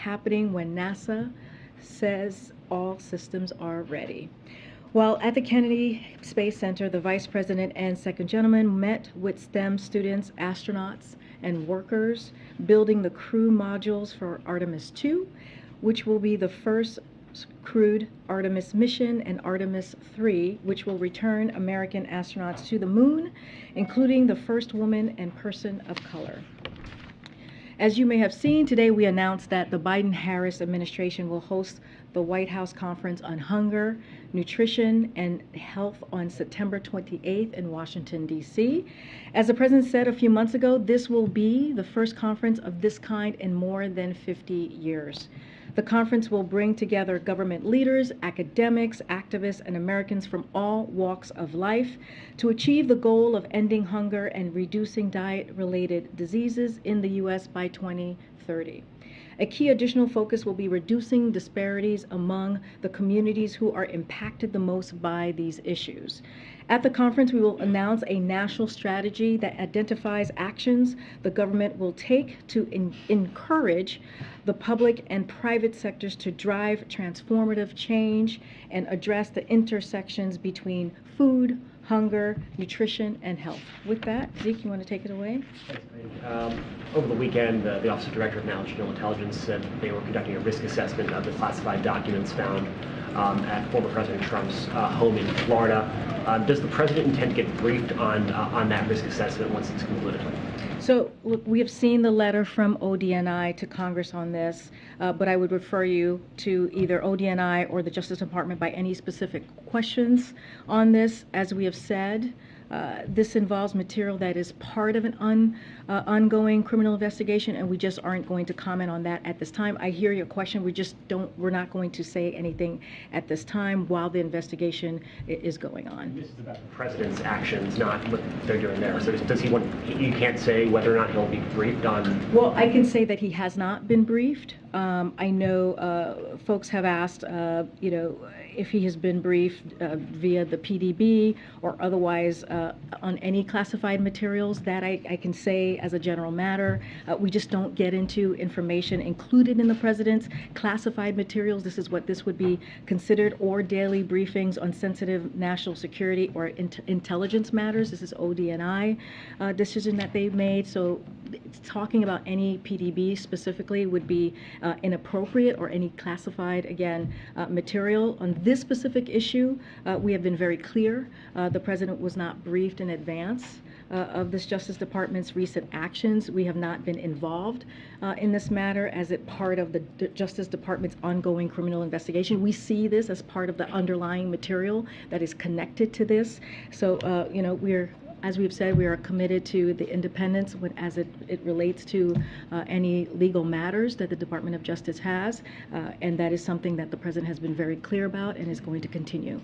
happening when NASA says all systems are ready. While at the Kennedy Space Center, the Vice President and Second Gentleman met with STEM students, astronauts, and workers building the crew modules for Artemis II, which will be the first crewed Artemis mission, and Artemis III, which will return American astronauts to the moon, including the first woman and person of color. As you may have seen, today we announced that the Biden-Harris administration will host the White House Conference on Hunger, Nutrition, and Health on September 28th in Washington, D.C. As the President said a few months ago, this will be the first conference of this kind in more than 50 years. The conference will bring together government leaders, academics, activists, and Americans from all walks of life to achieve the goal of ending hunger and reducing diet-related diseases in the U.S. by 2030. A key additional focus will be reducing disparities among the communities who are impacted the most by these issues. At the conference, we will announce a national strategy that identifies actions the government will take to encourage the public and private sectors to drive transformative change and address the intersections between food, hunger, nutrition, and health. With that, Zeke, you want to take it away? Thanks, Karine. Over the weekend, the Office of Director of National Intelligence said they were conducting a risk assessment of the classified documents found at former President Trump's home in Florida. Does the President intend to get briefed on that risk assessment once it's concluded? So, look, we have seen the letter from ODNI to Congress on this, but I would refer you to either ODNI or the Justice Department by any specific questions on this. As we have said, this involves material that is part of an ongoing criminal investigation, and we just aren't going to comment on that at this time. I hear your question. We're not going to say anything at this time while the investigation is going on. This is about the President's actions, not what they're doing there. So does he want, you can't say whether or not he'll be briefed on? Well, I can say that he has not been briefed. I know folks have asked, if he has been briefed via the PDB or otherwise on any classified materials. That I can say as a general matter. We just don't get into information included in the President's classified materials. This is what this would be considered, or daily briefings on sensitive national security or intelligence matters. This is ODNI decision that they've made. So talking about any PDB specifically would be inappropriate, or any classified, again, material. On this specific issue, we have been very clear. The President was not briefed in advance of this Justice Department's recent actions. We have not been involved in this matter as it part of the Justice Department's ongoing criminal investigation. We see this as part of the underlying material that is connected to this. So, as we've said, we are committed to the independence as it relates to any legal matters that the Department of Justice has, and that is something that the President has been very clear about and is going to continue.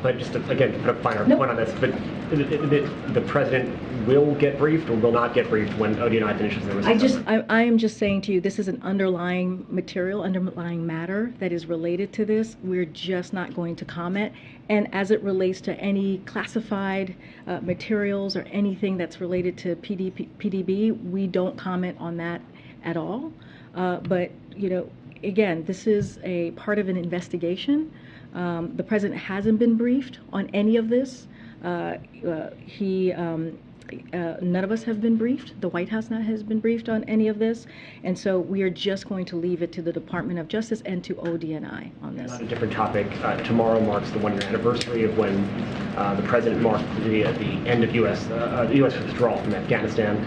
But just to, again, to put a finer point on this, but the President will get briefed or will not get briefed when ODNI finishes their risk? I am just saying to you, this is an underlying material, underlying matter that is related to this. We're just not going to comment. And as it relates to any classified materials or anything that's related to PDB, we don't comment on that at all. But, again, this is a part of an investigation. The President hasn't been briefed on any of this. None of us have been briefed. The White House has been briefed on any of this. And so we are just going to leave it to the Department of Justice and to ODNI on this. On a different topic, tomorrow marks the one-year anniversary of when the President marked the end of U.S. withdrawal from Afghanistan,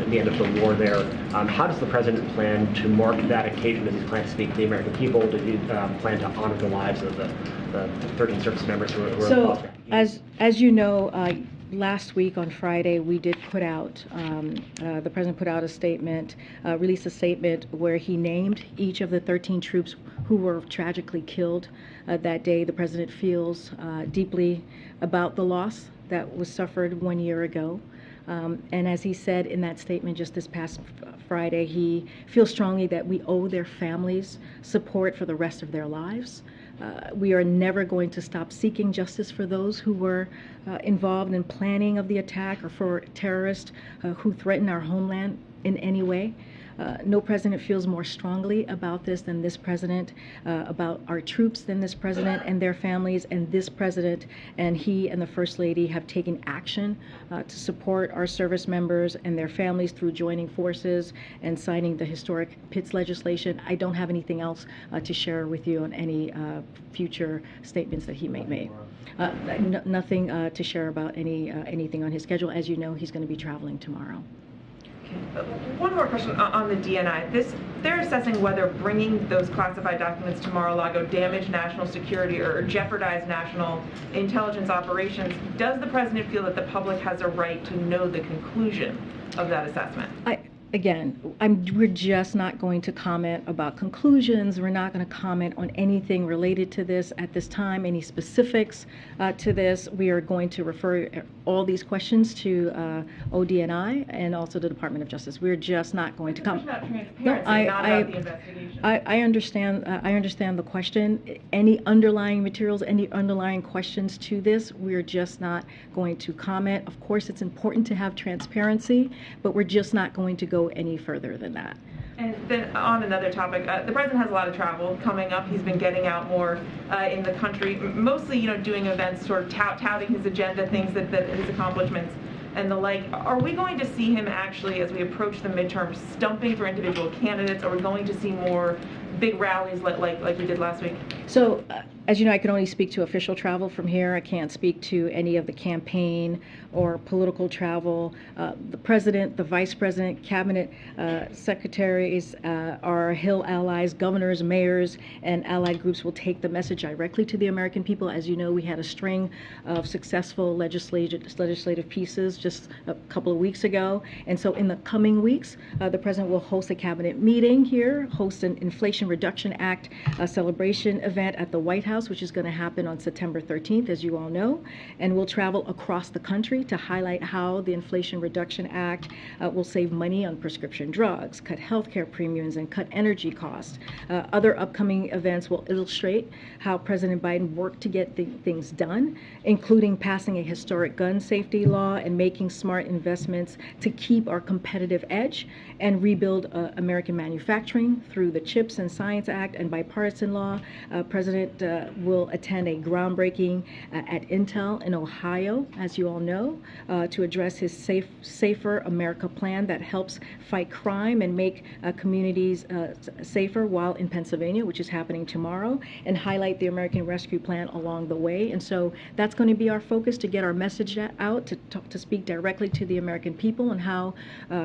the end of the war there. How does the President plan to mark that occasion? Does he plan to speak to the American people? Does he plan to honor the lives of the 13 service members who were lost? So, as you know, last week on Friday, we did put out, the President put out a statement, released a statement where he named each of the 13 troops who were tragically killed that day. The President feels deeply about the loss that was suffered 1 year ago. And as he said in that statement just this past Friday, he feels strongly that we owe their families support for the rest of their lives. We are never going to stop seeking justice for those who were involved in planning of the attack or for terrorists who threaten our homeland in any way. No president feels more strongly about this than this president, about our troops than this president and their families, and this president and he and the First Lady have taken action to support our service members and their families through joining forces and signing the historic PITS legislation. I don't have anything else to share with you on any future statements that he may make. Nothing to share about anything on his schedule. As you know, he's going to be traveling tomorrow. One more question on the DNI. They're assessing whether bringing those classified documents to Mar-a-Lago damage national security or jeopardize national intelligence operations. Does the president feel that the public has a right to know the conclusion of that assessment? We're just not going to comment about conclusions. We're not going to comment on anything related to this at this time, any specifics to this. We are going to refer all these questions to ODNI and also the Department of Justice. We're just not going to comment. Not transparency, not about the investigation. I understand the question. Any underlying materials, any underlying questions to this, we're just not going to comment. Of course, it's important to have transparency, but we're just not going to go any further than that. And then on another topic, the president has a lot of travel coming up. He's been getting out more in the country, mostly, doing events, sort of touting his agenda, things that his accomplishments and the like. Are we going to see him actually, as we approach the midterms, stumping for individual candidates? Are we going to see more big rallies like we did last week? So, as you know, I can only speak to official travel from here. I can't speak to any of the campaign or political travel. The president, the vice president, cabinet secretaries, our Hill allies, governors, mayors, and allied groups will take the message directly to the American people. As you know, we had a string of successful legislative pieces just a couple of weeks ago. And so in the coming weeks, the president will host a cabinet meeting here, host an Inflation Reduction Act celebration event at the White House, which is going to happen on September 13th, as you all know. And we'll travel across the country to highlight how the Inflation Reduction Act will save money on prescription drugs, cut healthcare premiums, and cut energy costs. Other upcoming events will illustrate how President Biden worked to get things done, including passing a historic gun safety law and making smart investments to keep our competitive edge and rebuild American manufacturing through the CHIPS and Science Act and bipartisan law. President will attend a groundbreaking at Intel in Ohio, as you all know, to address his Safer America plan that helps fight crime and make communities safer, while in Pennsylvania, which is happening tomorrow, and highlight the American Rescue Plan along the way. And so that's going to be our focus, to get our message out, to speak directly to the American people and how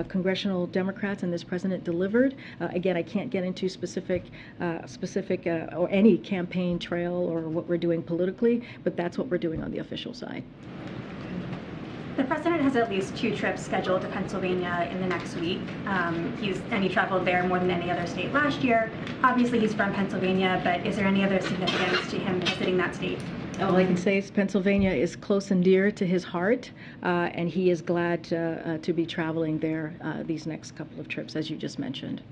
congressional Democrats and this president delivered. Again, I can't get into specific or any campaign trail or what we're doing politically, but that's what we're doing on the official side. The president has at least 2 trips scheduled to Pennsylvania in the next week. He traveled there more than any other state last year. Obviously, he's from Pennsylvania, but is there any other significance to him visiting that state? All I can say is Pennsylvania is close and dear to his heart, and he is glad to be traveling there these next couple of trips, as you just mentioned.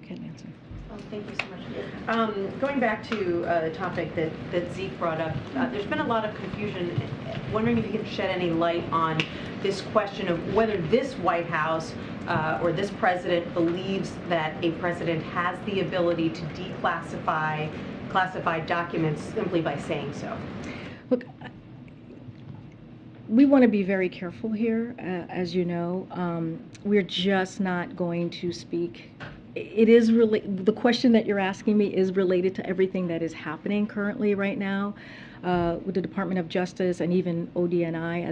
Okay, Nancy. Oh, thank you so much. Going back to a topic that Zeke brought up, there's been a lot of confusion. Wondering if you can shed any light on this question of whether this White House or this president believes that a president has the ability to declassify classified documents simply by saying so. Look, we want to be very careful here, as you know. We're just not going to speak. It is really, the question that you're asking me is related to everything that is happening currently right now with the Department of Justice and even ODNI.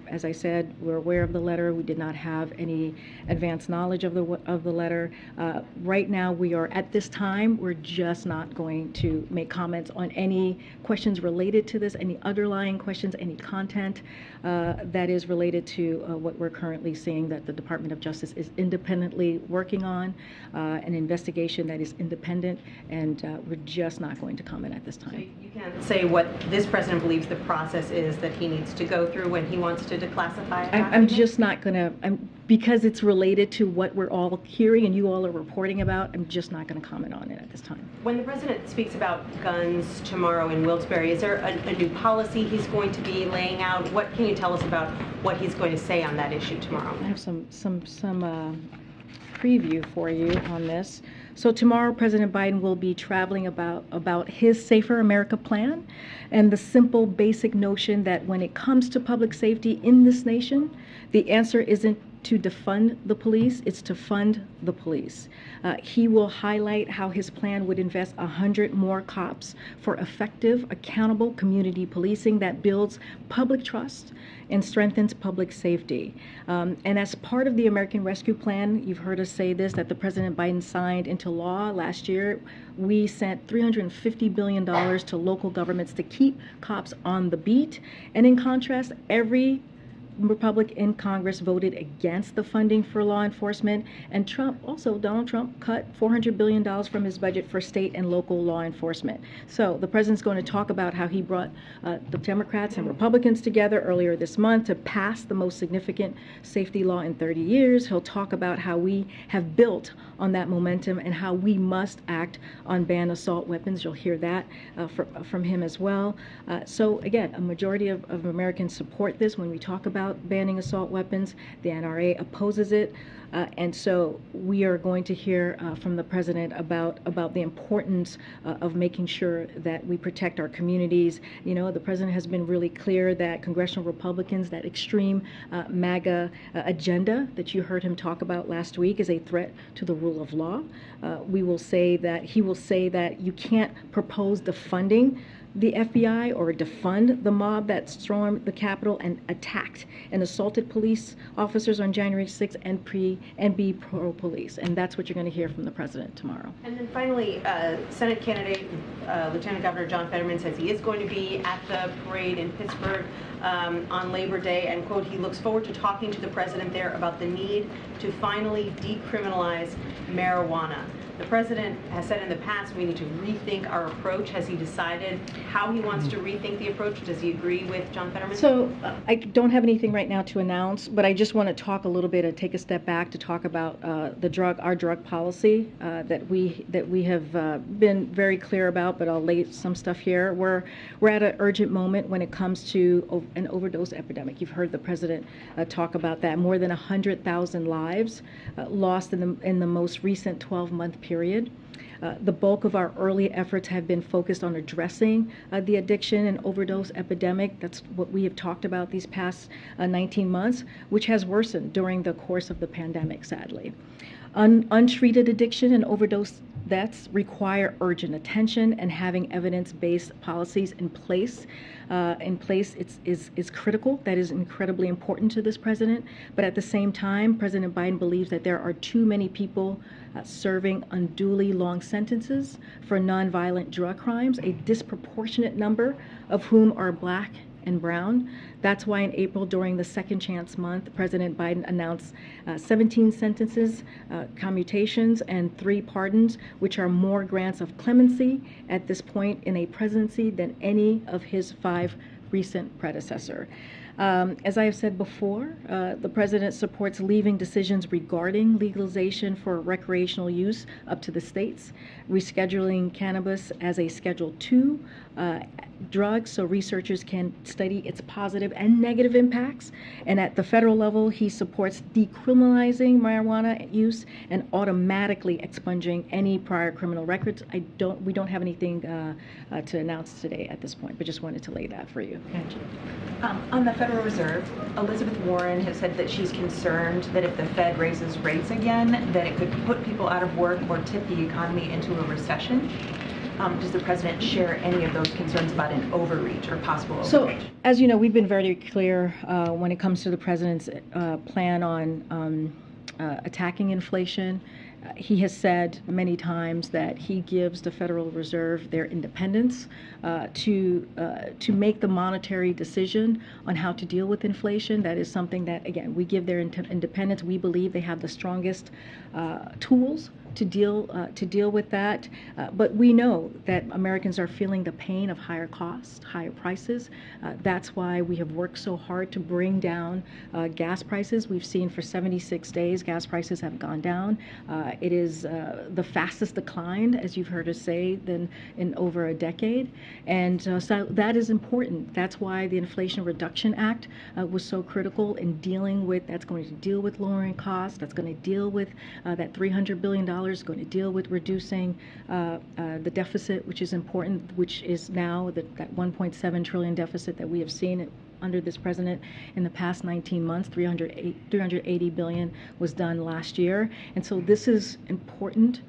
As I said, we're aware of the letter. We did not have any advanced knowledge of the letter. Right now, we are at this time. We're just not going to make comments on any questions related to this, any underlying questions, any content that is related to what we're currently seeing that the Department of Justice is independently working on, an investigation that is independent, and we're just not going to comment at this time. So you can't say what this president believes the process is that he needs to go through when he wants to declassify? I'm just not going to, because it's related to what we're all hearing and you all are reporting about, I'm just not going to comment on it at this time. When the president speaks about guns tomorrow in Wilkes-Barre, is there a new policy he's going to be laying out? What can you tell us about what he's going to say on that issue tomorrow? I have some preview for you on this. So tomorrow, President Biden will be traveling about his Safer America plan and the simple, basic notion that when it comes to public safety in this nation, the answer isn't to defund the police, it's to fund the police. He will highlight how his plan would invest 100 more cops for effective, accountable community policing that builds public trust and strengthens public safety. And as part of the American Rescue Plan, you've heard us say this, that the President Biden signed into law last year, we sent $350 billion to local governments to keep cops on the beat. And in contrast, every Republican in Congress voted against the funding for law enforcement, and Donald Trump cut $400 billion from his budget for state and local law enforcement. So the president's going to talk about how he brought the Democrats and Republicans together earlier this month to pass the most significant safety law in 30 years. He'll talk about how we have built on that momentum and how we must act on ban assault weapons. You'll hear that from him as well. So again, a majority of Americans support this when we talk about banning assault weapons. The NRA opposes it. And so we are going to hear from the president about the importance of making sure that we protect our communities. You know, the president has been really clear that congressional Republicans, that extreme MAGA agenda that you heard him talk about last week, is a threat to the rule of law. He will say that you can't propose defunding the FBI or defund the mob that stormed the Capitol and attacked and assaulted police officers on January 6th and be pro-police. And that's what you're going to hear from the president tomorrow. And then finally, Senate candidate Lieutenant Governor John Fetterman says he is going to be at the parade in Pittsburgh on Labor Day, and, quote, he looks forward to talking to the president there about the need to finally decriminalize marijuana. The president has said in the past we need to rethink our approach. Has he decided how he wants to rethink the approach? Does he agree with John Fetterman? So I don't have anything right now to announce, but I just want to talk a little bit and take a step back to talk about our drug policy that we have been very clear about. But I'll lay some stuff here. We're at an urgent moment when it comes to an overdose epidemic. You've heard the president talk about that. More than 100,000 lives lost in the most recent 12-month period. The bulk of our early efforts have been focused on addressing the addiction and overdose epidemic. That's what we have talked about these past 19 months, which has worsened during the course of the pandemic, sadly. Untreated addiction and overdose deaths require urgent attention, and having evidence-based policies in place is critical. That is incredibly important to this president. But at the same time, President Biden believes that there are too many people serving unduly long sentences for nonviolent drug crimes, a disproportionate number of whom are Black and brown. That's why in April, during the Second Chance Month, President Biden announced 17 sentences, commutations, and 3 pardons, which are more grants of clemency at this point in a presidency than any of his 5 recent predecessors. As I have said before, the president supports leaving decisions regarding legalization for recreational use up to the states, rescheduling cannabis as a Schedule II drug so researchers can study its positive and negative impacts. And at the federal level, he supports decriminalizing marijuana use and automatically expunging any prior criminal records. We don't have anything to announce today at this point, but just wanted to lay that for you. On the Federal Reserve, Elizabeth Warren has said that she's concerned that if the Fed raises rates again, that it could put people out of work or tip the economy into a recession. Does the president share any of those concerns about an overreach or possible overreach? So, as you know, we've been very clear when it comes to the president's plan on attacking inflation. He has said many times that he gives the Federal Reserve their independence to make the monetary decision on how to deal with inflation. That is something that, again, we give their independence. We believe they have the strongest tools to deal with that. But we know that Americans are feeling the pain of higher costs, higher prices. That's why we have worked so hard to bring down gas prices. We've seen for 76 days gas prices have gone down. It is the fastest decline, as you've heard us say, than in over a decade. And so that is important. That's why the Inflation Reduction Act was so critical in dealing with, that's going to deal with lowering costs, that's going to deal with that $300 billion, going to deal with reducing the deficit, which is important, which is now that 1.7 trillion deficit that we have seen under this president in the past 19 months. 380 billion was done last year. And so this is important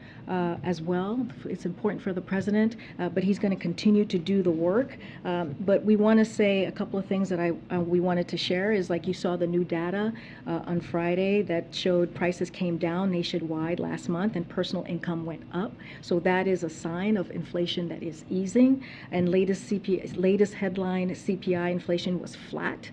as well. It's important for the president, but he's going to continue to do the work. But we want to say a couple of things that we wanted to share is, like, you saw the new data on Friday that showed prices came down nationwide last month and personal income went up. So that is a sign of inflation that is easing. And latest headline CPI inflation was flat.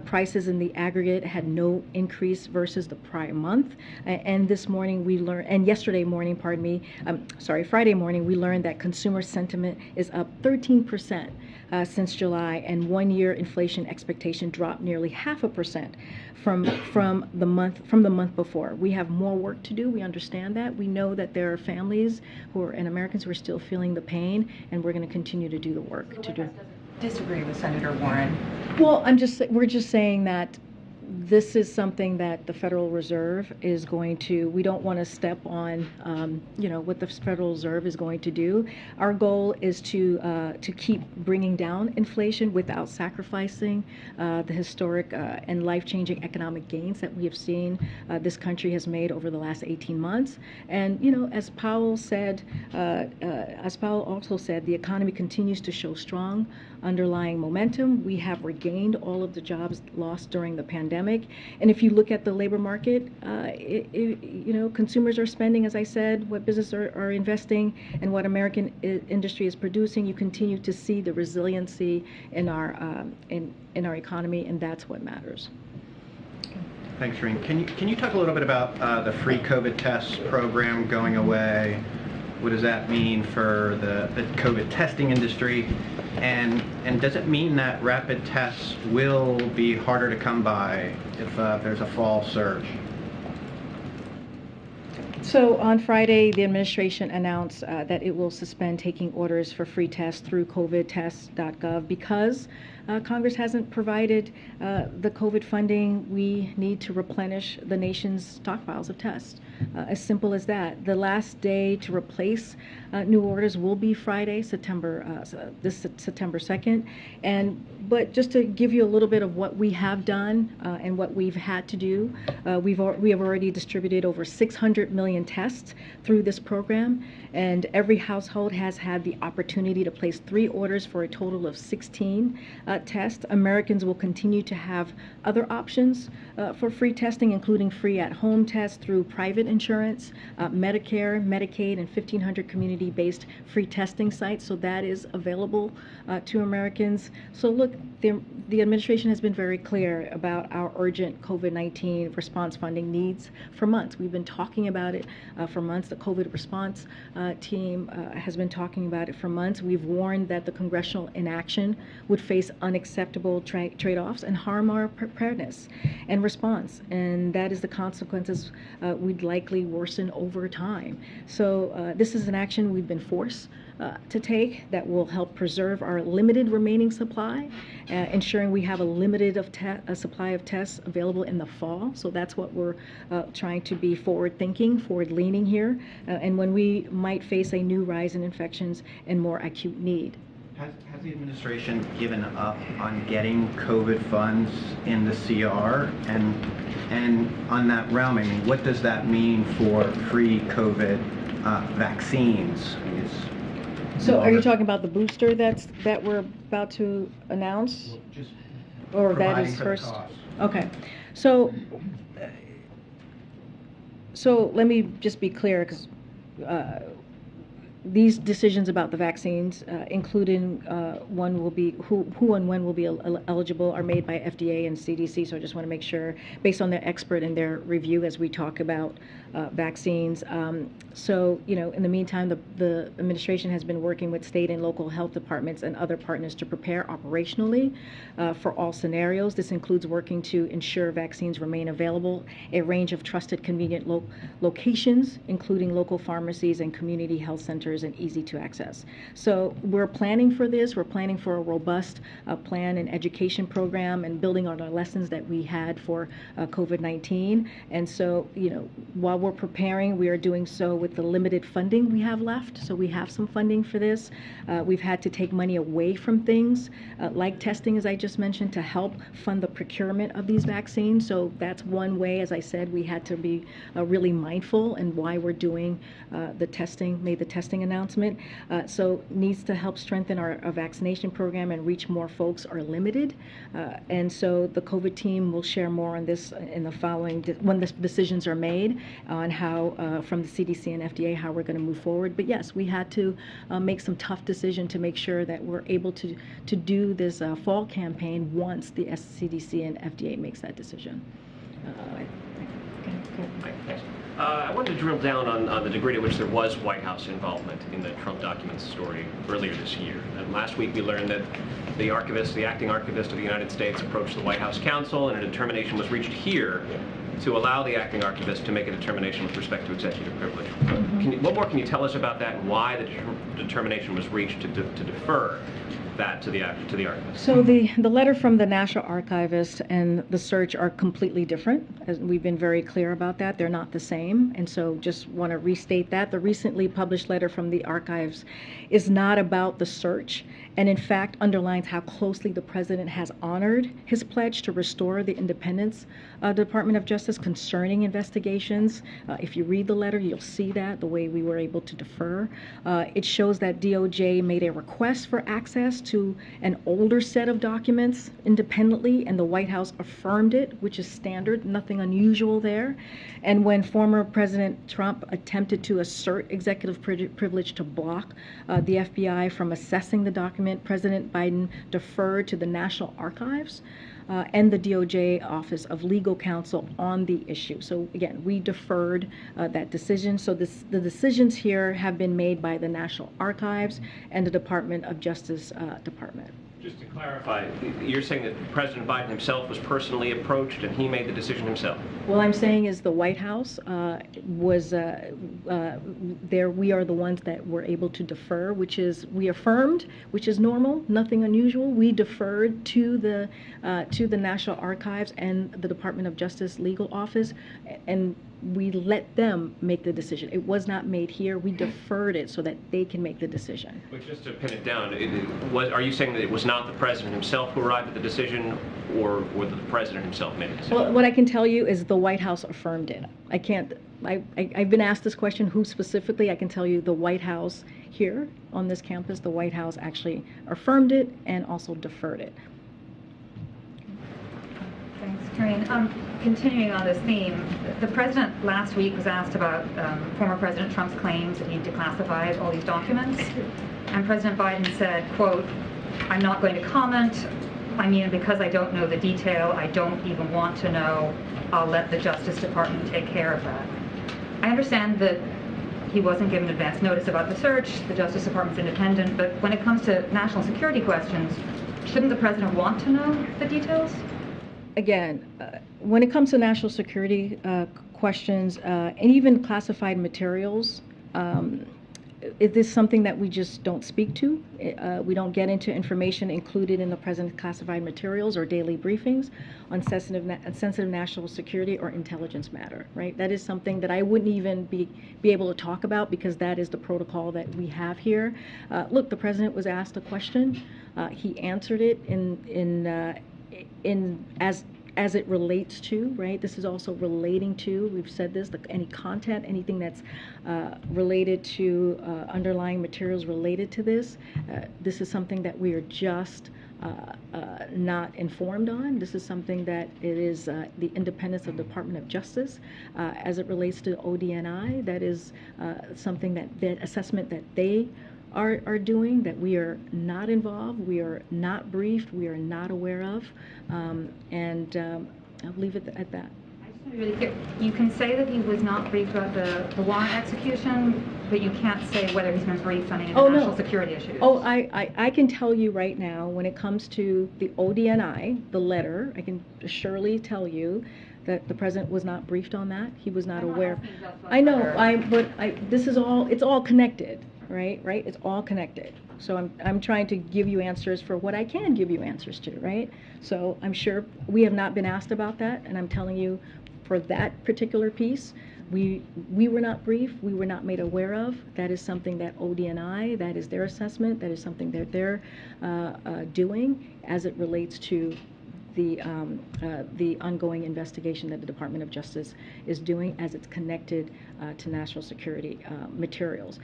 Prices in the aggregate had no increase versus the prior month. And this morning we learned, and yesterday morning, Friday morning, we learned that consumer sentiment is up 13% since July, and 1 year inflation expectation dropped nearly 0.5% from the month before. We have more work to do. We understand that. We know that there are families and Americans who are still feeling the pain, and we're going to continue to do the work to do. Disagree with Senator Warren. Well, we're just saying that this is something that the Federal Reserve is going to, we don't want to step on, what the Federal Reserve is going to do. Our goal is to keep bringing down inflation without sacrificing the historic and life-changing economic gains that we have seen this country has made over the last 18 months. And, as Powell also said, the economy continues to show strong underlying momentum. We have regained all of the jobs lost during the pandemic. And if you look at the labor market, consumers are spending, as I said, what businesses are investing, and what American industry is producing. You continue to see the resiliency in our economy, and that's what matters. Thanks, Karine. Can you talk a little bit about the free COVID test program going away? What does that mean for the COVID testing industry? And does it mean that rapid tests will be harder to come by if there's a fall surge? So on Friday, the administration announced that it will suspend taking orders for free tests through covidtests.gov because Congress hasn't provided the COVID funding we need to replenish the nation's stockpiles of tests. As simple as that. The last day to replace new orders will be Friday, September 2nd. But just to give you a little bit of what we have done and what we've had to do, we have already distributed over 600 million tests through this program, and every household has had the opportunity to place 3 orders for a total of 16 tests. Americans will continue to have other options for free testing, including free at-home tests through private insurance, Medicare, Medicaid, and 1,500 community-based free testing sites. So that is available to Americans. So look, the administration has been very clear about our urgent COVID-19 response funding needs for months. We've been talking about it for months. The COVID response team has been talking about it for months. We've warned that the congressional inaction would face unacceptable trade-offs and harm our preparedness and response, and that is the consequences we'd likely worsen over time. So this is an action we've been forced to take that will help preserve our limited remaining supply, ensuring we have a limited supply of tests available in the fall. So that's what we're trying to be forward-thinking, forward-leaning here, and when we might face a new rise in infections and more acute need. Has the administration given up on getting COVID funds in the CR? And on that realm, I mean, what does that mean for free COVID vaccines? I mean, so are you talking about the booster that we're about to announce? Just or that is first? Okay. So let me just be clear, because these decisions about the vaccines, including one will be who and when will be eligible, are made by FDA and CDC. So I just want to make sure, based on their expert and their review, as we talk about vaccines. So, in the meantime, the administration has been working with state and local health departments and other partners to prepare operationally for all scenarios. This includes working to ensure vaccines remain available, a range of trusted, convenient locations, including local pharmacies and community health centers, and easy to access. So we're planning for this. We're planning for a robust plan and education program and building on our lessons that we had for COVID-19. And so, while we're preparing, we are doing so with the limited funding we have left. So we have some funding for this. We've had to take money away from things like testing, as I just mentioned, to help fund the procurement of these vaccines. So that's one way, as I said, we had to be really mindful and why we're doing the testing, made the testing announcement. So needs to help strengthen our vaccination program and reach more folks are limited. And so the COVID team will share more on this in the following, when the decisions are made on how, from the CDC and FDA, how we're going to move forward. But yes, we had to make some tough decision to make sure that we're able to do this fall campaign once the CDC and FDA makes that decision. I wanted to drill down on the degree to which there was White House involvement in the Trump documents story earlier this year. And last week we learned that the acting archivist of the United States, approached the White House counsel, and a determination was reached here to allow the acting archivist to make a determination with respect to executive privilege. What more can you tell us about that, and why the determination was reached to defer that to the archivist? So the letter from the National Archivist and the search are completely different. As we've been very clear about that. They're not the same. And so just want to restate that. The recently published letter from the archives is not about the search, and in fact underlines how closely the president has honored his pledge to restore the independence of the Department of Justice concerning investigations. If you read the letter, you'll see that, the way we were able to defer. It shows that DOJ made a request for access to an older set of documents independently, and the White House affirmed it, which is standard, nothing unusual there. And when former President Trump attempted to assert executive privilege to block the FBI from assessing the document, President Biden deferred to the National Archives and the DOJ Office of Legal Counsel on the issue. So again, we deferred that decision. So the decisions here have been made by the National Archives and the Department of Justice Department. Just to clarify, you're saying that President Biden himself was personally approached and he made the decision himself? What I'm saying is the White House was there. We are the ones that were able to defer, which is we affirmed, which is normal, nothing unusual. We deferred to the National Archives and the Department of Justice Legal Office, and we let them make the decision. It was not made here. We deferred it so that they can make the decision. But just to pin it down, are you saying that it was not the president himself who arrived at the decision, or the president himself made the decision? Well, what I can tell you is the White House affirmed it. I can't. I've been asked this question, who specifically? I can tell you the White House here on this campus, the White House actually affirmed it and also deferred it. Thanks, Karine. Continuing on this theme, the president last week was asked about former President Trump's claims that he declassified all these documents, and President Biden said, quote, "I'm not going to comment. I mean, because I don't know the detail, I don't even want to know. I'll let the Justice Department take care of that." I understand that he wasn't given advance notice about the search, the Justice Department's independent, but when it comes to national security questions, shouldn't the president want to know the details? Again, when it comes to national security questions and even classified materials, it is something that we just don't speak to. We don't get into information included in the president's classified materials or daily briefings on sensitive national security or intelligence matter, right? That is something that I wouldn't even be able to talk about, because that is the protocol that we have here. Look, the president was asked a question. He answered it as it relates to, right? This is also relating to, we've said this, any content, anything that's related to underlying materials related to this. This is something that we are just not informed on. This is something that it is the independence of the Department of Justice as it relates to ODNI. That is something that assessment that they are doing, that we are not involved, we are not briefed, we are not aware of, and I'll leave it at that. I just Really clear. You can say that he was not briefed about the warrant execution, but you can't say whether he's been briefed on any of the national security issues. Oh, I can tell you right now, when it comes to the ODNI, the letter, I can surely tell you that the president was not briefed on that. He was not aware. I know, this is all, it's all connected, right? It's all connected. So I'm trying to give you answers for what I can give you answers to, right? So I'm sure we have not been asked about that, and I'm telling you, for that particular piece, we were not briefed, we were not made aware of. That is something that ODNI, that is their assessment, that is something that they're doing as it relates to the ongoing investigation that the Department of Justice is doing as it's connected to national security materials.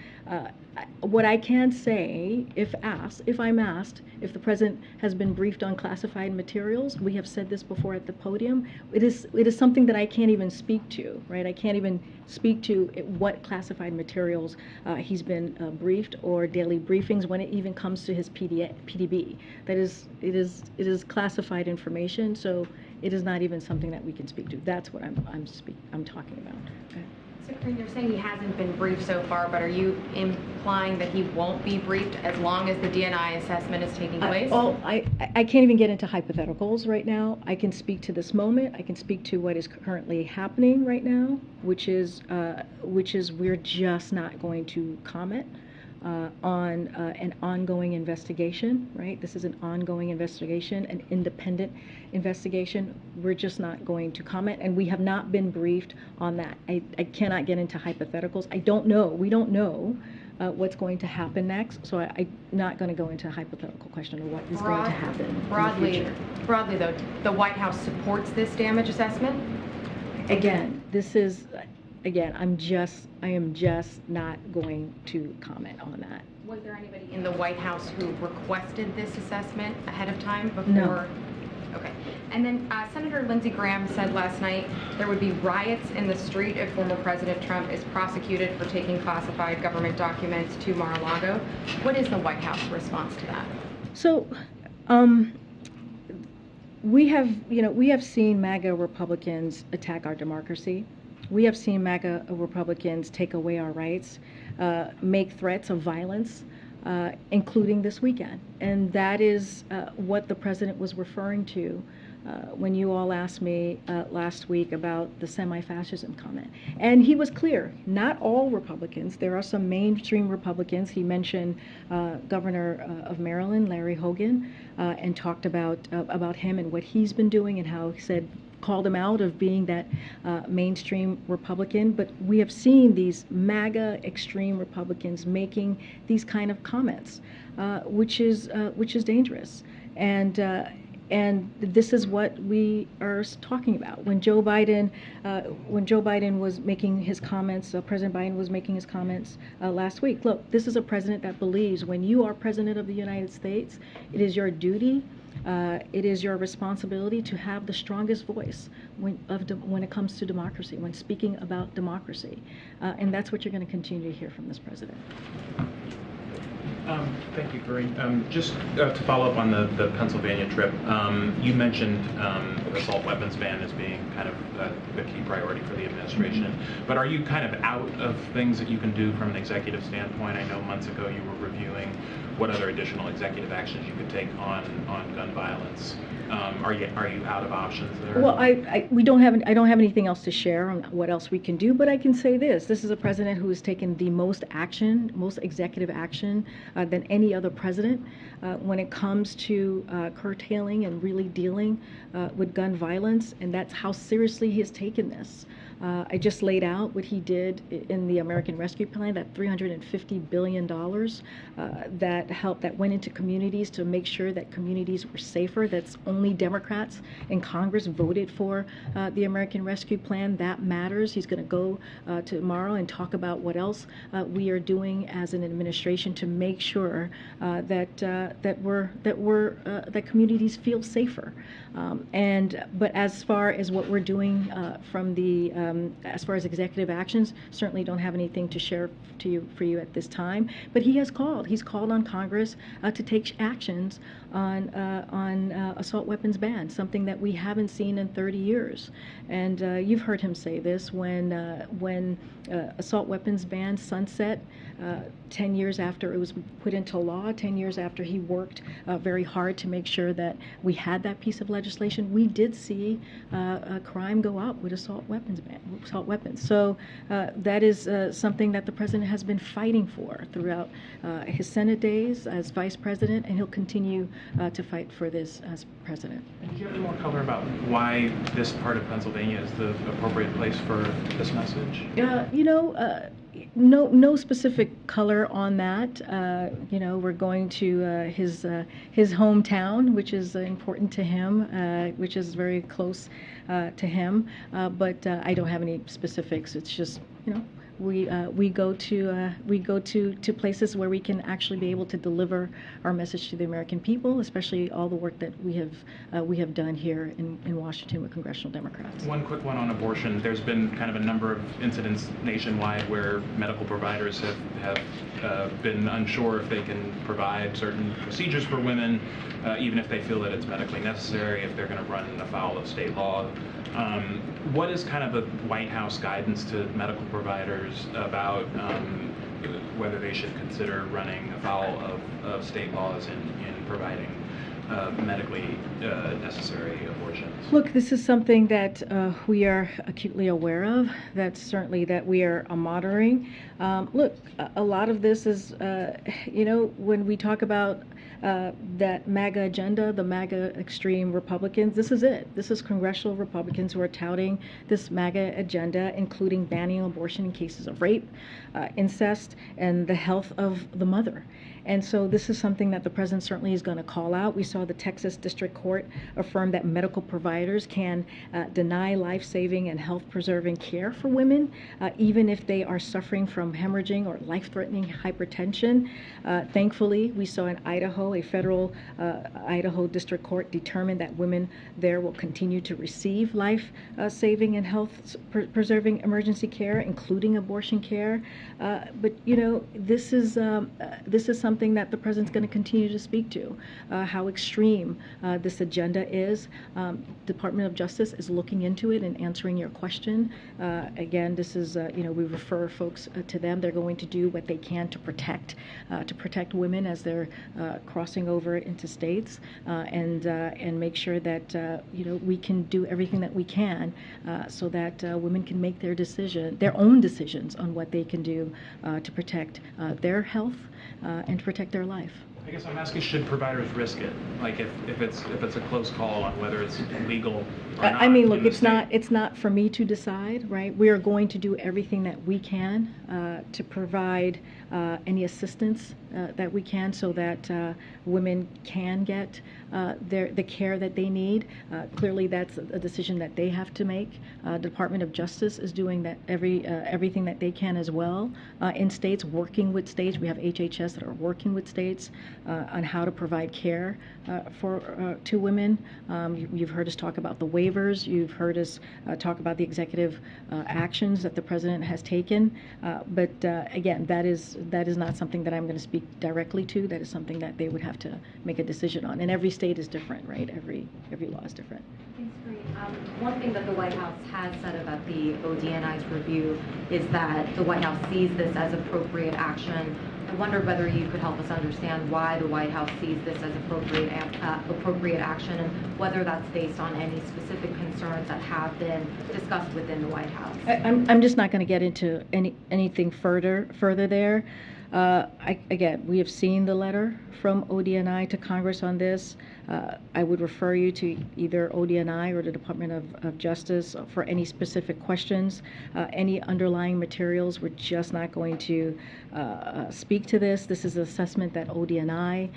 What I can say, if I'm asked, if the president has been briefed on classified materials, we have said this before at the podium, it is something that I can't even speak to, right? I can't even speak to what classified materials he's been briefed, or daily briefings when it even comes to his PDB. That is, it is classified information, so it is not even something that we can speak to. That's what I'm talking about. Okay. So Karine, you're saying he hasn't been briefed so far, but are you implying that he won't be briefed as long as the DNI assessment is taking place? I can't even get into hypotheticals right now. I can speak to this moment. I can speak to what is currently happening right now, which is we're just not going to comment on an ongoing investigation, right? This is an ongoing investigation, an independent investigation. We're just not going to comment, and we have not been briefed on that. I cannot get into hypotheticals. I don't know. We don't know what's going to happen next, so I'm not going to go into a hypothetical question of what is going to happen broadly though, the White House supports this damage assessment? Again, I am just not going to comment on that. Was there anybody in the White House who requested this assessment ahead of time before? No. Okay. And then Senator Lindsey Graham said last night there would be riots in the street if former President Trump is prosecuted for taking classified government documents to Mar-a-Lago. What is the White House response to that? So, we have seen MAGA Republicans attack our democracy. We have seen MAGA Republicans take away our rights, make threats of violence, including this weekend. And that is what the president was referring to when you all asked me last week about the semi-fascism comment. And he was clear, not all Republicans. There are some mainstream Republicans. He mentioned Governor of Maryland, Larry Hogan, and talked about him and what he's been doing and how he called him out of being that mainstream Republican. But we have seen these MAGA extreme Republicans making these kind of comments, which is dangerous. And this is what we are talking about. When Joe Biden was making his comments, President Biden was making his comments last week. Look, this is a president that believes when you are president of the United States, it is your duty, it is your responsibility to have the strongest voice when it comes to democracy, when speaking about democracy. And that's what you're going to continue to hear from this president. Thank you, Karine. Just to follow up on the Pennsylvania trip, you mentioned assault weapons ban as being kind of the key priority for the administration. But are you kind of out of things that you can do from an executive standpoint? I know months ago you were reviewing what other additional executive actions you could take on gun violence. Are you out of options there? Well, I don't have anything else to share on what else we can do, but I can say this. This is a president who has taken the most executive action than any other president when it comes to curtailing and really dealing with gun violence, and that's how seriously he has taken this. I just laid out what he did in the American Rescue Plan, that $350 billion that went into communities to make sure that communities were safer. That's only Democrats in Congress voted for the American Rescue Plan. That matters. He's going to go tomorrow and talk about what else we are doing as an administration to make sure that communities feel safer. But as far as what we're doing from the as far as executive actions, certainly don't have anything to share for you at this time. But he has called. He's called on Congress to take actions on assault weapons ban, something that we haven't seen in 30 years. And you've heard him say this when assault weapons ban sunset 10 years after it was put into law, 10 years after he worked very hard to make sure that we had that piece of legislation. We did see crime go up with assault weapons ban, assault weapons. So that is something that the president has been fighting for throughout his Senate days as vice president, and he'll continue to fight for this as president. And do you have any more color about why this part of Pennsylvania is the appropriate place for this message? No specific color on that. We're going to his hometown, which is important to him, which is very close to him. But I don't have any specifics. It's just, we go to places where we can actually be able to deliver our message to the American people, especially all the work that we have done here in Washington with congressional Democrats. One quick one on abortion. There's been kind of a number of incidents nationwide where medical providers have been unsure if they can provide certain procedures for women, even if they feel that it's medically necessary, if they're going to run afoul of state law. What is kind of the White House guidance to medical providers about whether they should consider running afoul of state laws in providing medically necessary abortions? Look, this is something that we are acutely aware of. That's certainly that we are monitoring. Look, a lot of this is, when we talk about that MAGA agenda, the MAGA extreme Republicans, this is it. This is congressional Republicans who are touting this MAGA agenda, including banning abortion in cases of rape, incest, and the health of the mother. And so this is something that the president certainly is going to call out. We saw the Texas District Court affirm that medical providers can deny life-saving and health-preserving care for women, even if they are suffering from hemorrhaging or life-threatening hypertension. Thankfully, we saw in Idaho, a federal Idaho District Court determined that women there will continue to receive life-saving and health-preserving emergency care, including abortion care. But this is something that the president's going to continue to speak to, how extreme this agenda is. Department of Justice is looking into it and answering your question. Again, this is, we refer folks to them. They're going to do what they can to protect women as they're crossing over into states, and make sure that we can do everything that we can so that women can make their own decisions on what they can do to protect their health and to protect their life. I guess I'm asking, should providers risk it? Like if it's a close call on whether it's legal or not? I mean, look, it's not for me to decide, right? We are going to do everything that we can to provide any assistance that we can so that women can get the care that they need. Clearly, that's a decision that they have to make. Department of Justice is doing that everything that they can as well in states, working with states. We have HHS that are working with states on how to provide care to women. You've heard us talk about the waivers. You've heard us talk about the executive actions that the president has taken. But again, that is not something that I'm going to speak directly to. That is something that they would have to make a decision on. And every state is different, right? Every law is different. Thanks, Karine. One thing that the White House has said about the ODNI's review is that the White House sees this as appropriate action. I wonder whether you could help us understand why the White House sees this as appropriate action, and whether that's based on any specific concerns that have been discussed within the White House. I'm just not going to get into anything further there. Again, we have seen the letter from ODNI to Congress on this. I would refer you to either ODNI or the Department of Justice for any specific questions. Any underlying materials, we're just not going to speak to this. This is an assessment that ODNI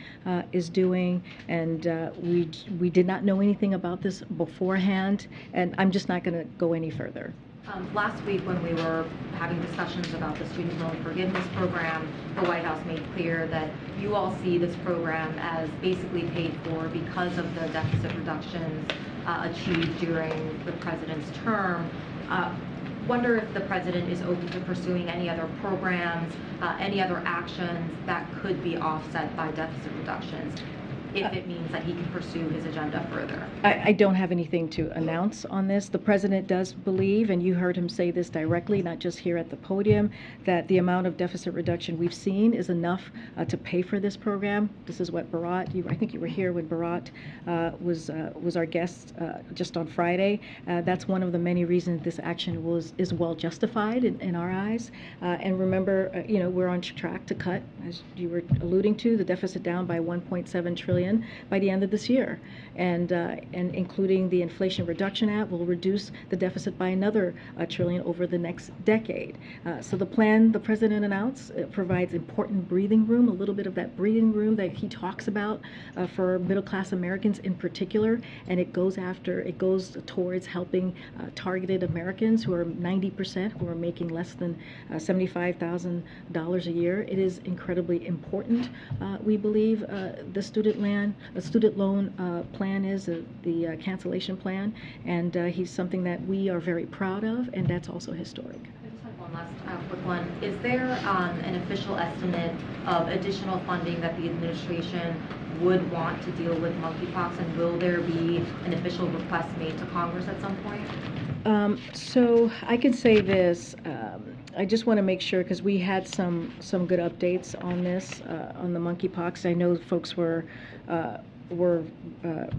is doing, and we did not know anything about this beforehand, and I'm just not going to go any further. Last week, when we were having discussions about the Student Loan Forgiveness Program, the White House made clear that you all see this program as basically paid for because of the deficit reductions achieved during the president's term. wonder if the president is open to pursuing any other programs, any other actions that could be offset by deficit reductions, if it means that he can pursue his agenda further. I don't have anything to announce on this. The president does believe, and you heard him say this directly, not just here at the podium, that the amount of deficit reduction we've seen is enough to pay for this program. This is what Bharat, I think you were here when Bharat was our guest just on Friday. That's one of the many reasons this action is well justified in our eyes. And remember, we're on track to cut, as you were alluding to, the deficit down by 1.7 trillion by the end of this year, and including the Inflation Reduction Act will reduce the deficit by another trillion over the next decade. So the plan the president announced provides important breathing room, a little bit of that breathing room that he talks about for middle-class Americans in particular, and it goes towards helping targeted Americans who are 90% who are making less than $75,000 a year. It is incredibly important. We believe the student loan plan is the cancellation plan, and he's something that we are very proud of, and that's also historic. I just have one last quick one. Is there an official estimate of additional funding that the administration would want to deal with monkeypox, and will there be an official request made to Congress at some point? So I can say this. I just want to make sure, because we had some good updates on this, on the monkeypox. I know folks were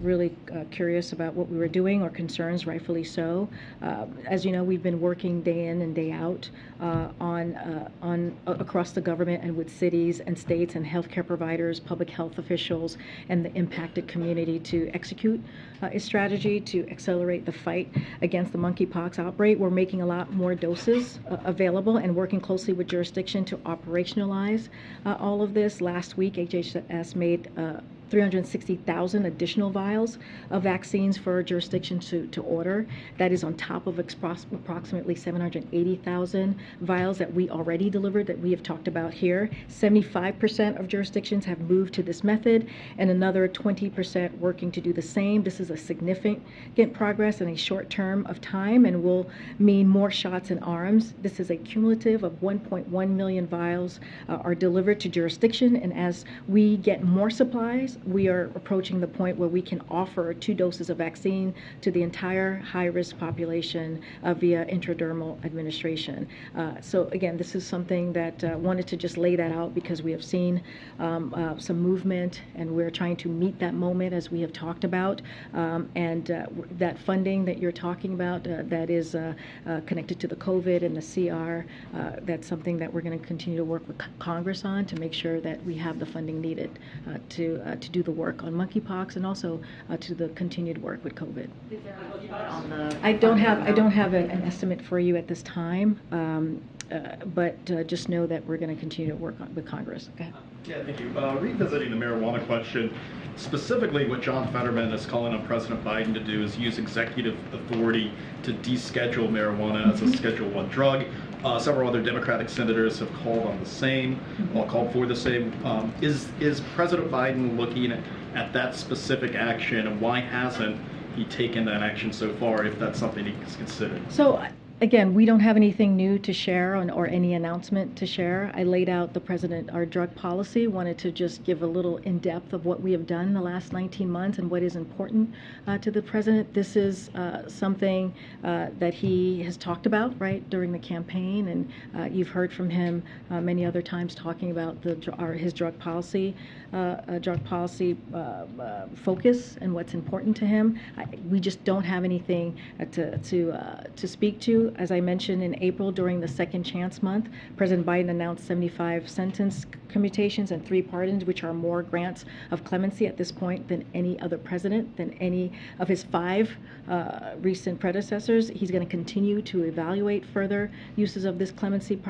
really curious about what we were doing, or concerns, rightfully so. As you know, we've been working day in and day out on across the government and with cities and states and healthcare providers, public health officials, and the impacted community to execute a strategy to accelerate the fight against the monkeypox outbreak. We're making a lot more doses available and working closely with jurisdiction to operationalize all of this. Last week, HHS made 360,000 additional vials of vaccines for jurisdictions to order. That is on top of approximately 780,000 vials that we already delivered, that we have talked about here. 75% of jurisdictions have moved to this method, and another 20% working to do the same. This is a significant progress in a short term of time, and will mean more shots in arms. This is a cumulative of 1.1 million vials are delivered to jurisdiction, and as we get more supplies, we are approaching the point where we can offer 2 doses of vaccine to the entire high-risk population via intradermal administration. So again, this is something that wanted to just lay that out, because we have seen some movement, and we're trying to meet that moment, as we have talked about. And that funding that you're talking about that is connected to the COVID and the CR, that's something that we're going to continue to work with Congress on to make sure that we have the funding needed to do the work on monkeypox, and also to the continued work with COVID. I don't have an estimate for you at this time, but just know that we're going to continue to work with Congress. Okay. Yeah, thank you. Revisiting the marijuana question, specifically what John Fetterman is calling on President Biden to do is use executive authority to deschedule marijuana as a Schedule I drug. Several other Democratic senators have called for the same. Is President Biden looking at that specific action, and why hasn't he taken that action so far, if that's something he's considered? So, again, we don't have anything new to share or any announcement to share. I laid out our drug policy, wanted to just give a little in-depth of what we have done in the last 19 months and what is important to the president. This is something that he has talked about, right, during the campaign, and you've heard from him many other times talking about his drug policy focus and what's important to him. We just don't have anything to speak to. As I mentioned, in April, during the Second Chance Month, President Biden announced 75 sentence commutations and 3 pardons, which are more grants of clemency at this point than any other president, than any of his 5 recent predecessors. He's going to continue to evaluate further uses of this clemency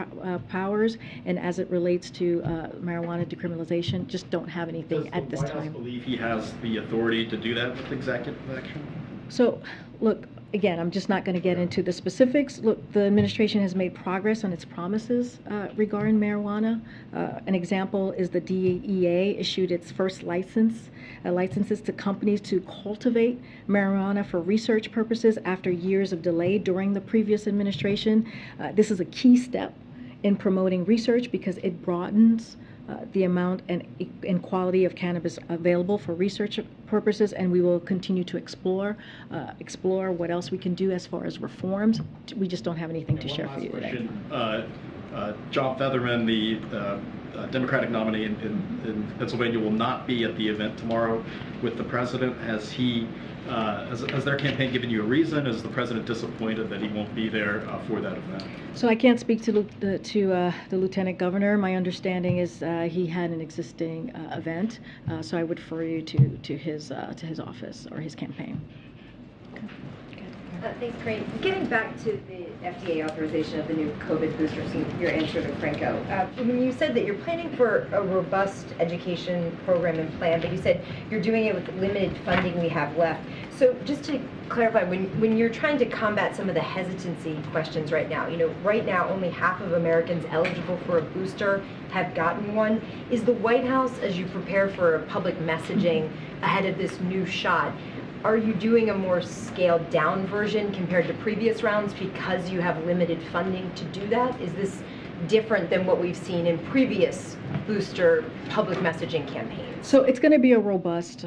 powers, and as it relates to marijuana decriminalization, just don't have anything at this time. Does the White House believe he has the authority to do that with executive action? So, look, again, I'm just not going to get into the specifics. Look, the administration has made progress on its promises regarding marijuana. An example is the DEA issued its first licenses to companies to cultivate marijuana for research purposes after years of delay during the previous administration. This is a key step in promoting research because it broadens the amount and quality of cannabis available for research purposes, and we will continue to explore what else we can do as far as reforms. We just don't have anything to share for you today. John Fetterman, the Democratic nominee in Pennsylvania, will not be at the event tomorrow with the president. Has their campaign given you a reason? Is the president disappointed that he won't be there for that event? So I can't speak to the lieutenant governor. My understanding is he had an existing event, so I would refer you to his office or his campaign. Thanks, Karine. Getting back to the FDA authorization of the new COVID boosters, your answer to Franco. When you said that you're planning for a robust education program and plan, but you said you're doing it with limited funding we have left. So just to clarify, when you're trying to combat some of the hesitancy questions right now, right now only half of Americans eligible for a booster have gotten one. Is the White House, as you prepare for public messaging ahead of this new shot, are you doing a more scaled down version compared to previous rounds because you have limited funding to do that? Is this different than what we've seen in previous booster public messaging campaigns? So it's going to be a robust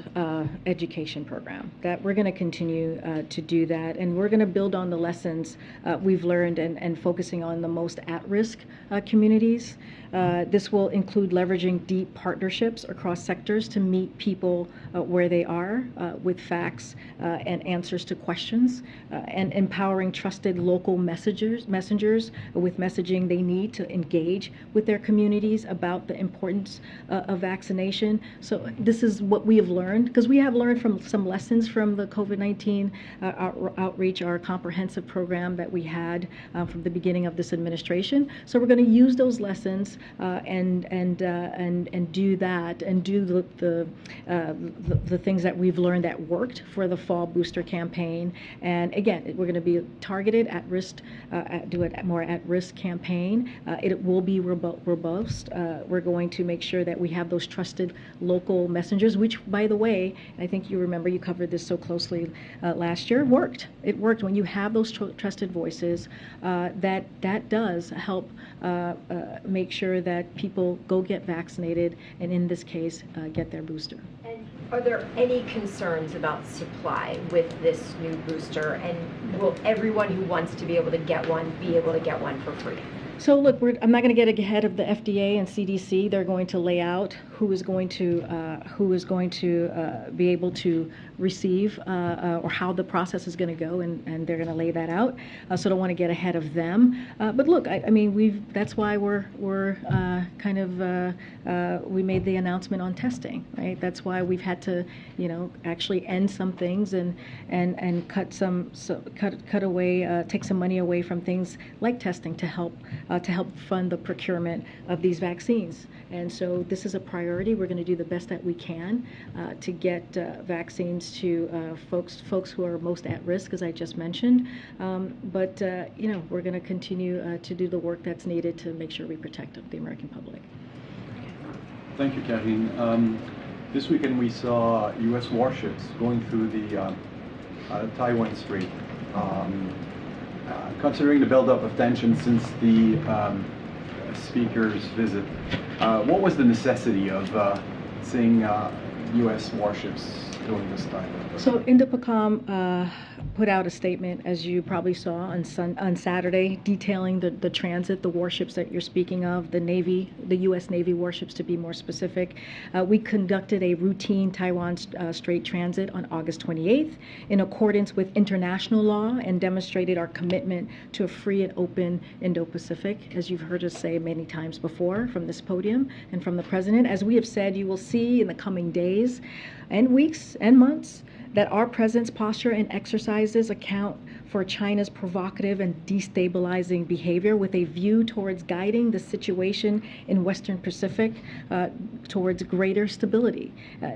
education program that we're going to continue to do that, and we're going to build on the lessons we've learned and focusing on the most at-risk communities. This will include leveraging deep partnerships across sectors to meet people where they are with facts and answers to questions, and empowering trusted local messengers with messaging they need to engage with their communities about the importance of vaccination. So this is what we have learned, because we have learned from some lessons from the COVID-19 outreach, our comprehensive program that we had from the beginning of this administration. So we're going to use those lessons and do that, and do the things that we've learned that worked for the fall booster campaign. And again, we're going to be targeted at risk, do a more at-risk campaign. It will be robust. We're going to make sure that we have those trusted local messengers, which, by the way, I think you remember you covered this so closely last year, worked. It worked. When you have those trusted voices, that does help make sure that people go get vaccinated, and in this case, get their booster. And are there any concerns about supply with this new booster? And will everyone who wants to be able to get one be able to get one for free? So look, I'm not going to get ahead of the FDA and CDC. They're going to lay out who is going to be able to receive or how the process is going to go, and they're going to lay that out. So I don't want to get ahead of them. But look, I mean, that's why we made the announcement on testing, right? That's why we've had to, actually end some things and cut away, take some money away from things like testing to help fund the procurement of these vaccines. And so this is a priority. We're going to do the best that we can to get vaccines to folks who are most at risk, as I just mentioned. But we're going to continue to do the work that's needed to make sure we protect the American public. Thank you, Karine. This weekend we saw U.S. warships going through the Taiwan Strait. Considering the buildup of tension since the speaker's visit, what was the necessity of seeing U.S. warships during this time? So INDOPACOM put out a statement, as you probably saw on Saturday, detailing the transit, the warships that you're speaking of, the U.S. Navy warships to be more specific. We conducted a routine Taiwan Strait transit on August 28th in accordance with international law and demonstrated our commitment to a free and open Indo-Pacific, as you've heard us say many times before from this podium and from the President. As we have said, you will see in the coming days and weeks and months that our presence, posture, and exercises account for China's provocative and destabilizing behavior with a view towards guiding the situation in Western Pacific towards greater stability.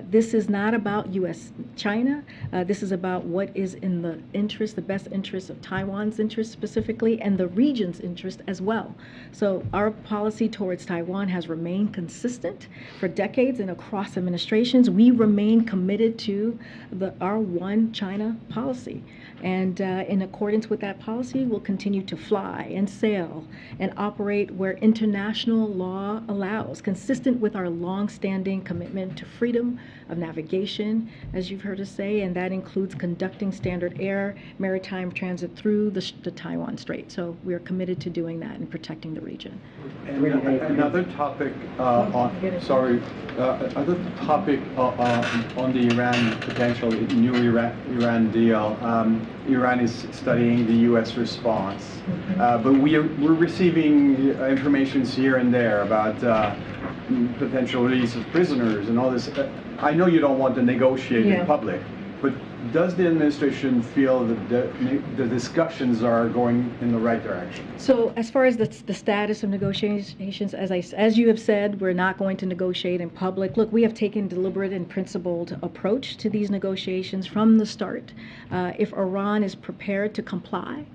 This is not about U.S.-China. This is about what is in the interest, the best interest of Taiwan's interest specifically, and the region's interest as well. So our policy towards Taiwan has remained consistent for decades and across administrations. We remain committed to our one China policy. And in accordance with that policy, we'll continue to fly and sail and operate where international law allows, consistent with our long-standing commitment to freedom of navigation, as you've heard us say, and that includes conducting standard air maritime transit through the Taiwan Strait. So we are committed to doing that and protecting the region. And another topic on the Iran potential new Iran deal. Iran is studying the U.S. response, but we're receiving information here and there about potential release of prisoners and all this. I know you don't want to negotiate in public, but does the administration feel that the discussions are going in the right direction? So as far as the status of negotiations, as you have said, we're not going to negotiate in public. Look, we have taken deliberate and principled approach to these negotiations from the start. If Iran is prepared to comply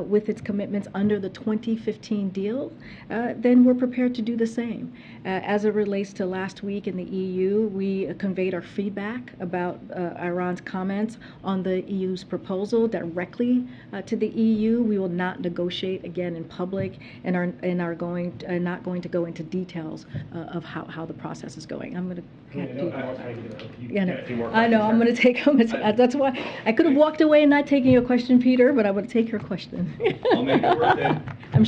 with its commitments under the 2015 deal, then we're prepared to do the same. As it relates to last week in the EU, we conveyed our feedback about Iran's comments on the EU's proposal directly to the EU. We will not negotiate again in public and are not going to go into details of how the process is going. I'm going to. I know. I'm going to take them. That's why I could have walked away and not taken your question, Peter, but I would take your question. I'll make it worth it. I'm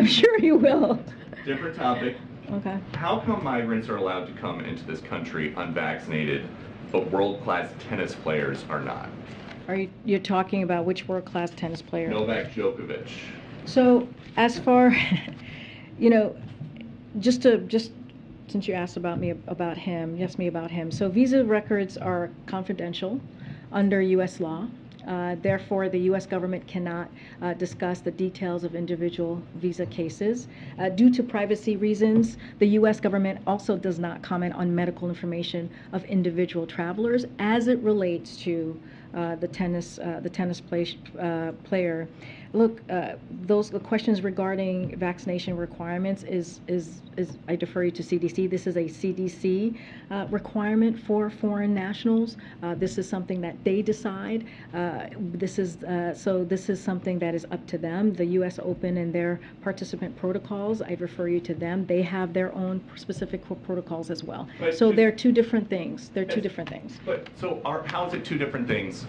sure you will. Different topic. Okay. How come migrants are allowed to come into this country unvaccinated, but world-class tennis players are not? You're talking about which world-class tennis player? Novak Djokovic. So as far, just since you asked about him. So visa records are confidential under U.S. law. Therefore, the U.S. government cannot discuss the details of individual visa cases. Due to privacy reasons, the U.S. government also does not comment on medical information of individual travelers as it relates to the tennis player. Look, the questions regarding vaccination requirements is I defer you to CDC. This is a CDC requirement for foreign nationals. This is something that they decide. This is something that is up to them. The U.S. Open and their participant protocols, I refer you to them. They have their own specific protocols as well. So they're two different things. But so how is it two different things?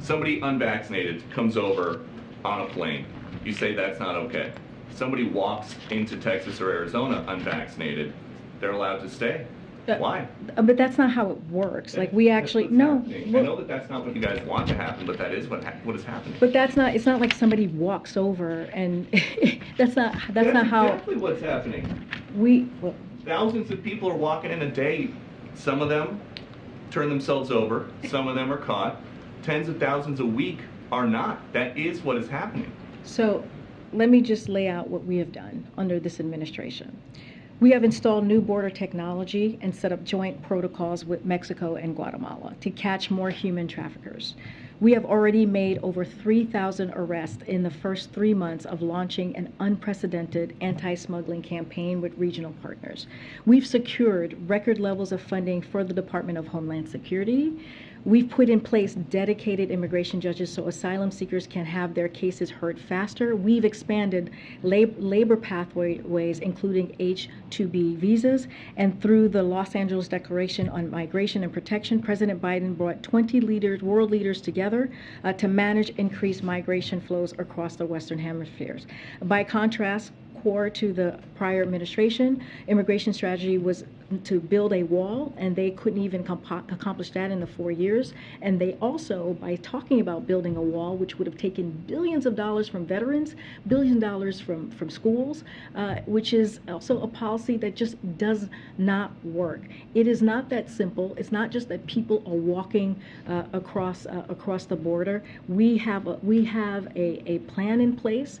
Somebody unvaccinated comes over on a plane. You say that's not okay. Somebody walks into Texas or Arizona unvaccinated, they're allowed to stay. Why? But that's not how it works. Like we actually no. I know that that's not what you guys want to happen, but that is what is happening. But that's not. It's not like somebody walks over and that's not how. Exactly what's happening. Thousands of people are walking in a day. Some of them turn themselves over. Some of them are caught. Tens of thousands a week are not. That is what is happening. So let me just lay out what we have done under this administration. We have installed new border technology and set up joint protocols with Mexico and Guatemala to catch more human traffickers. We have already made over 3,000 arrests in the first 3 months of launching an unprecedented anti-smuggling campaign with regional partners. We've secured record levels of funding for the Department of Homeland Security. We've put in place dedicated immigration judges so asylum seekers can have their cases heard faster. We've expanded labor pathways, including H-2B visas. And through the Los Angeles Declaration on Migration and Protection, President Biden brought 20 world leaders together to manage increased migration flows across the Western hemispheres. By contrast, core to the prior administration, immigration strategy was to build a wall, and they couldn't even accomplish that in the 4 years. And they also, by talking about building a wall, which would have taken billions of dollars from veterans, billions of dollars from schools, which is also a policy that just does not work. It is not that simple. It's not just that people are walking across the border. We have a plan in place.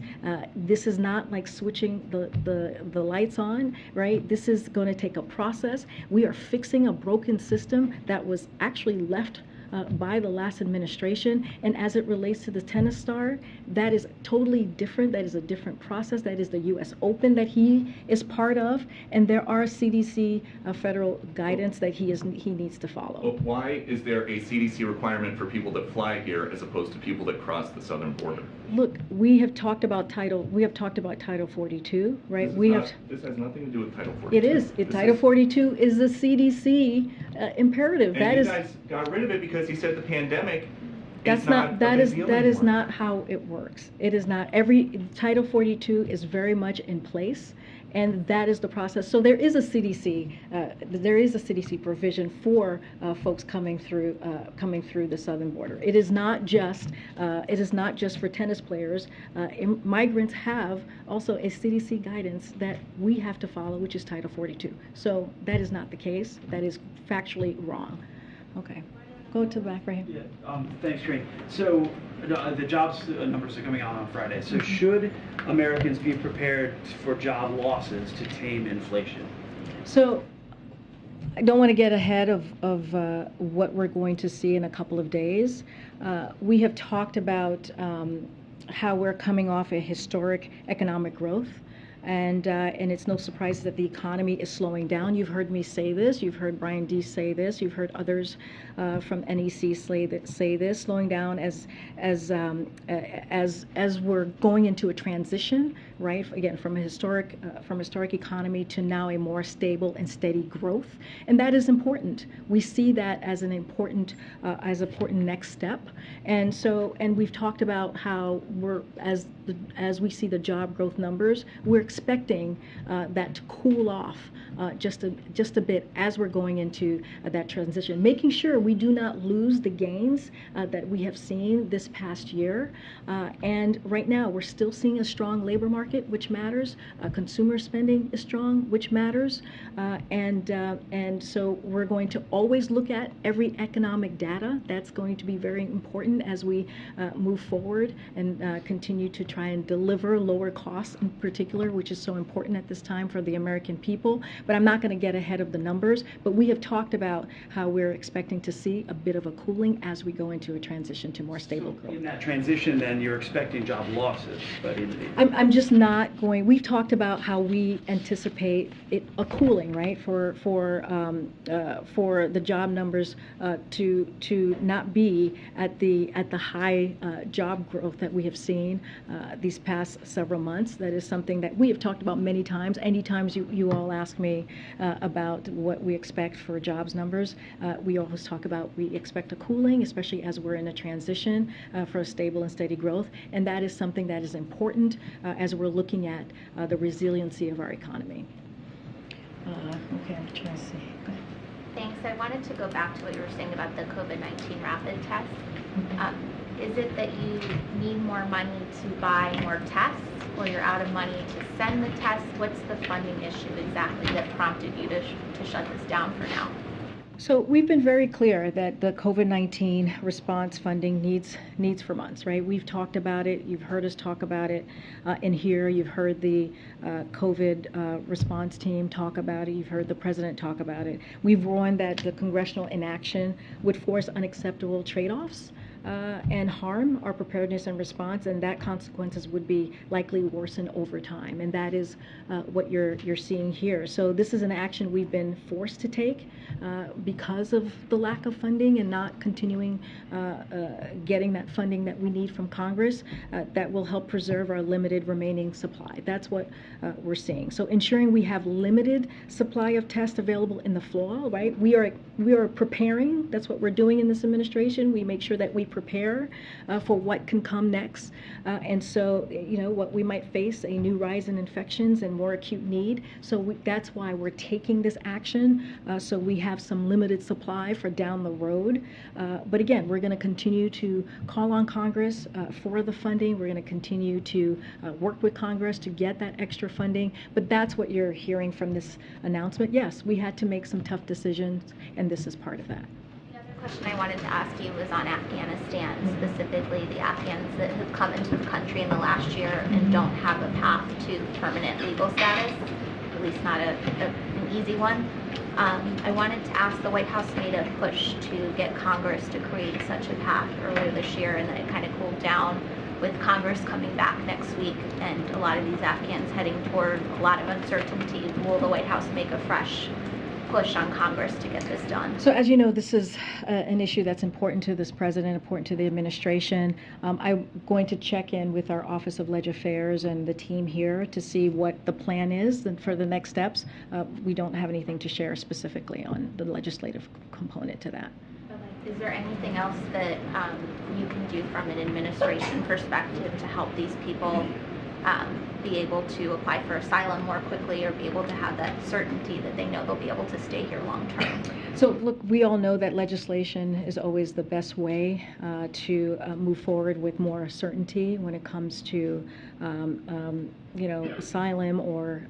This is not like switching the lights on, right? This is going to take a process. We are fixing a broken system that was actually left by the last administration. And as it relates to the tennis star, that is totally different. That is a different process. That is the U.S. Open that he is part of. And there are CDC federal guidance that he needs to follow. But why is there a CDC requirement for people that fly here as opposed to people that cross the southern border? Look, we have talked about Title 42, right? This has nothing to do with Title 42. It is. Title 42 is the CDC imperative. And you guys got rid of it because you said the pandemic. That is not how it works. It is not. Title 42 is very much in place, and that is the process. So there is a CDC provision for folks coming through the southern border. It is not just for tennis players. Migrants have also a CDC guidance that we have to follow, which is Title 42. So that is not the case. That is factually wrong. Okay. Go to the back right here. Yeah, thanks, Karine. So the jobs numbers are coming out on Friday. So should Americans be prepared for job losses to tame inflation? So I don't want to get ahead of what we're going to see in a couple of days. We have talked about how we're coming off a historic economic growth. And it's no surprise that the economy is slowing down. You've heard me say this. You've heard Brian Deese say this. You've heard others from NEC say this. Slowing down as we're going into a transition, right? Again, from a historic economy to now a more stable and steady growth, and that is important. We see that as an important next step. And we've talked about how as we see the job growth numbers, we're expecting that to cool off just a bit as we're going into that transition, making sure we do not lose the gains that we have seen this past year. And right now, we're still seeing a strong labor market, which matters. Consumer spending is strong, which matters. And so we're going to always look at every economic data. That's going to be very important as we move forward and continue to try and deliver lower costs in particular, which is so important at this time for the American people. But I'm not going to get ahead of the numbers, but we have talked about how we're expecting to see a bit of a cooling as we go into a transition to more stable growth. In that transition, then, you're expecting job losses, but I'm just not going. We've talked about how we anticipate a cooling, right, for the job numbers to not be at the high job growth that we have seen these past several months. That is something that we have talked about many times. Anytime you all ask me about what we expect for jobs numbers, we always talk about we expect a cooling, especially as we're in a transition for a stable and steady growth, and that is something that is important as we're looking at the resiliency of our economy. Okay, I'm trying to see. Go ahead. Thanks. I wanted to go back to what you were saying about the COVID-19 rapid test. Is it that you need more money to buy more tests, or you're out of money to send the tests? What's the funding issue exactly that prompted you to shut this down for now? So we've been very clear that the COVID-19 response funding needs for months, right? We've talked about it. You've heard us talk about it in here. You've heard the COVID response team talk about it. You've heard the president talk about it. We've warned that the congressional inaction would force unacceptable trade-offs and harm our preparedness and response, and that consequences would be likely worsen over time, and that is what you're seeing here. So this is an action we've been forced to take because of the lack of funding and not continuing getting that funding that we need from Congress that will help preserve our limited remaining supply. That's what we're seeing. So ensuring we have limited supply of tests available in the fall, right? We are preparing. That's what we're doing in this administration. We make sure that we prepare for what can come next. And so, what we might face, a new rise in infections and more acute need. So that's why we're taking this action, so we have some limited supply for down the road. But again, we're going to continue to call on Congress for the funding. We're going to continue to work with Congress to get that extra funding. But that's what you're hearing from this announcement. Yes, we had to make some tough decisions, and this is part of that. The other question I wanted to ask you was on Afghanistan, specifically the Afghans that have come into the country in the last year and don't have a path to permanent legal status, at least not an easy one. I wanted to ask, the White House made a push to get Congress to create such a path earlier this year, and then it kind of cooled down with Congress coming back next week and a lot of these Afghans heading toward a lot of uncertainty. Will the White House make a fresh push on Congress to get this done? So as you know, this is an issue that's important to this president, important to the administration. I'm going to check in with our Office of Leg Affairs and the team here to see what the plan is and for the next steps. We don't have anything to share specifically on the legislative component to that. Is there anything else that you can do from an administration perspective to help these people be able to apply for asylum more quickly, or be able to have that certainty that they know they'll be able to stay here long term? So look, we all know that legislation is always the best way to move forward with more certainty when it comes to asylum or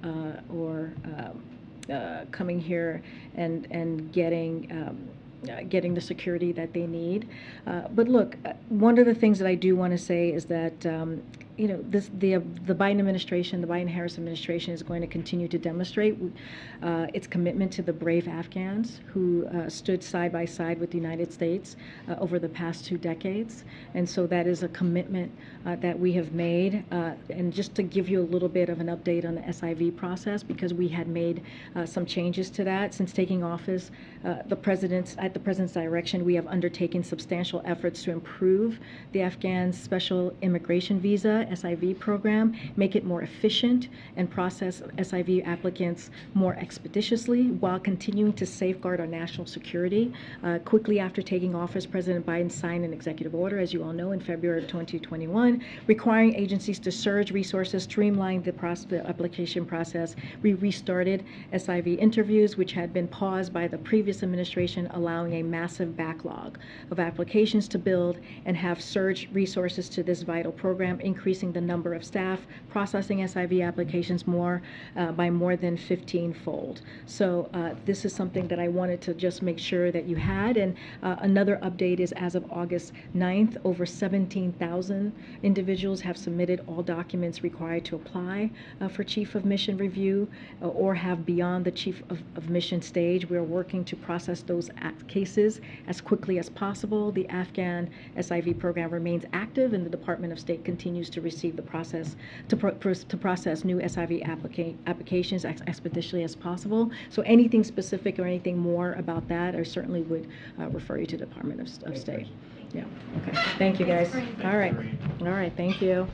coming here and getting the security that they need. But look, one of the things that I do want to say is that the Biden administration, the Biden-Harris administration, is going to continue to demonstrate its commitment to the brave Afghans who stood side by side with the United States over the past 2 decades. And so that is a commitment that we have made. And just to give you a little bit of an update on the SIV process, because we had made some changes to that since taking office, at the president's direction, we have undertaken substantial efforts to improve the Afghan Special Immigration Visa SIV program, make it more efficient, and process SIV applicants more expeditiously while continuing to safeguard our national security. Quickly after taking office, President Biden signed an executive order, as you all know, in February of 2021, requiring agencies to surge resources, streamline the application process. We restarted SIV interviews, which had been paused by the previous administration, allowing a massive backlog of applications to build, and have surged resources to this vital program, increasing the number of staff processing SIV applications by more than 15-fold. So this is something that I wanted to just make sure that you had. And another update is, as of August 9th, over 17,000 individuals have submitted all documents required to apply for Chief of Mission review or have beyond the Chief of Mission stage. We are working to process those cases as quickly as possible. The Afghan SIV program remains active, and the Department of State continues to receive the process to process new SIV applications as expeditiously as possible. So anything specific or anything more about that, I certainly would refer you to the Department of State. Yeah. Okay. Thank you, guys. All right. Thank you.